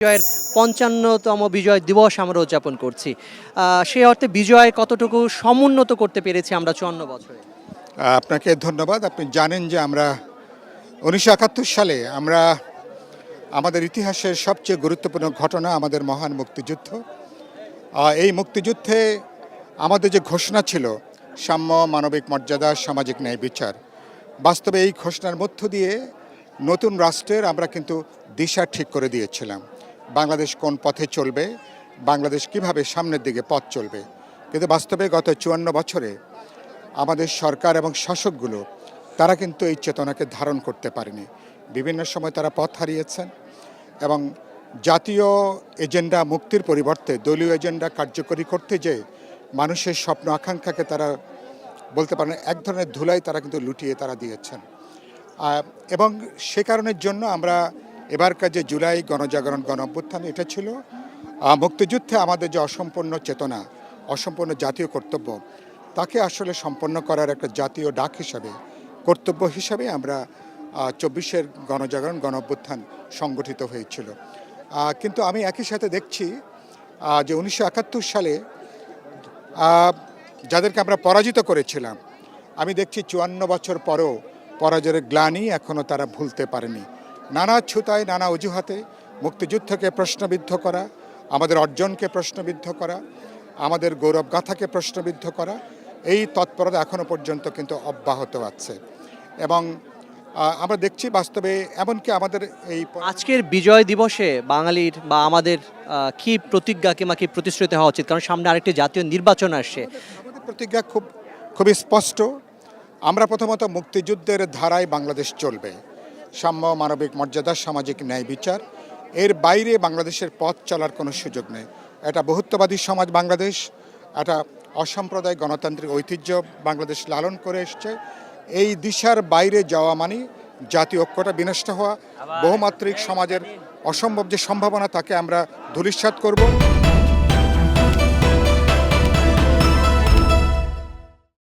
বিজয়ের ৫৫তম বিজয় দিবস আমরা উদযাপন করছি। সেই অর্থে বিজয় কতটুকু সমুন্নত করতে পেরেছি আমরা ৫৪ বছরে? আপনাকে ধন্যবাদ। আপনি জানেন যে আমরা ১৯৭১ সালে আমরা আমাদের ইতিহাসের সবচেয়ে গুরুত্বপূর্ণ ঘটনা আমাদের মহান মুক্তিযুদ্ধ। এই মুক্তিযুদ্ধে আমাদের যে ঘোষণা ছিল সাম্য, মানবিক মর্যাদা, সামাজিক ন্যায়, বিচার, বাস্তবে এই ঘোষণার মধ্য দিয়ে নতুন রাষ্ট্রের আমরা কিন্তু দিশা ঠিক করে দিয়েছিলাম। বাংলাদেশ কোন পথে চলবে, বাংলাদেশ কিভাবে সামনের দিকে পথ চলবে। কিন্তু বাস্তবে গত ৫৪ বছরে আমাদের সরকার এবং শাসকগুলো তারা কিন্তু এই চেতনাকে ধারণ করতে পারেনি। বিভিন্ন সময় তারা পথ হারিয়েছেন এবং জাতীয় এজেন্ডা মুক্তির পরিবর্তে দলীয় এজেন্ডা কার্যকরী করতে যেয়ে মানুষের স্বপ্ন আকাঙ্ক্ষাকে তারা বলতে পারেন এক ধরনের ধুলাই তারা কিন্তু লুটিয়ে তারা দিয়েছেন। এবং সে কারণের জন্য আমরা এবারকার যে জুলাই গণজাগরণ গণ অভ্যুত্থান, এটা ছিল মুক্তিযুদ্ধে আমাদের যে অসম্পূর্ণ চেতনা, অসম্পূর্ণ জাতীয় কর্তব্য, তাকে আসলে সম্পন্ন করার একটা জাতীয় ডাক হিসাবে, কর্তব্য হিসাবে আমরা ২৪-এর গণজাগরণ গণ অভ্যুত্থান সংগঠিত হয়েছিল। কিন্তু আমি একই সাথে দেখছি যে ১৯৭১ সালে যাদেরকে আমরা পরাজিত করেছিলাম, আমি দেখছি ৫৪ বছর পরেও পরাজয়ের গ্লানি এখনও তারা ভুলতে পারেনি। নানা ছুতায়, নানা অজুহাতে মুক্তিযুদ্ধকে প্রশ্নবিদ্ধ করা, আমাদের অর্জনকে প্রশ্নবিদ্ধ করা, আমাদের গৌরবগাথাকে প্রশ্নবিদ্ধ করা, এই তৎপরতা এখনও পর্যন্ত কিন্তু অব্যাহত আছে। এবং আমরা দেখছি বাস্তবে এমনকি আমাদের এই আজকের বিজয় দিবসে বাঙালির বা আমাদের কি প্রতিজ্ঞা কিংবা কি প্রতিশ্রুতি হওয়া উচিত? কারণ সামনে আরেকটি জাতীয় নির্বাচন আসছে। আমাদের প্রতিজ্ঞা খুবই স্পষ্ট। আমরা প্রথমত মুক্তিযুদ্ধের ধারায় বাংলাদেশ চলবে, সাম্য, মানবিক মর্যাদা, সামাজিক ন্যায়, বিচার, এর বাইরে বাংলাদেশের পথ চলার কোনো সুযোগ নেই। এটা বহুত্ববাদী সমাজ বাংলাদেশ, এটা অসাম্প্রদায়িক গণতান্ত্রিক ঐতিহ্য বাংলাদেশ লালন করে এসছে। এই দিশার বাইরে যাওয়া মানে জাতীয় ঐক্যটা বিনষ্ট হওয়া, বহুমাত্রিক সমাজের অসম্ভব যে সম্ভাবনা তাকে আমরা ধূলিসাৎ করব।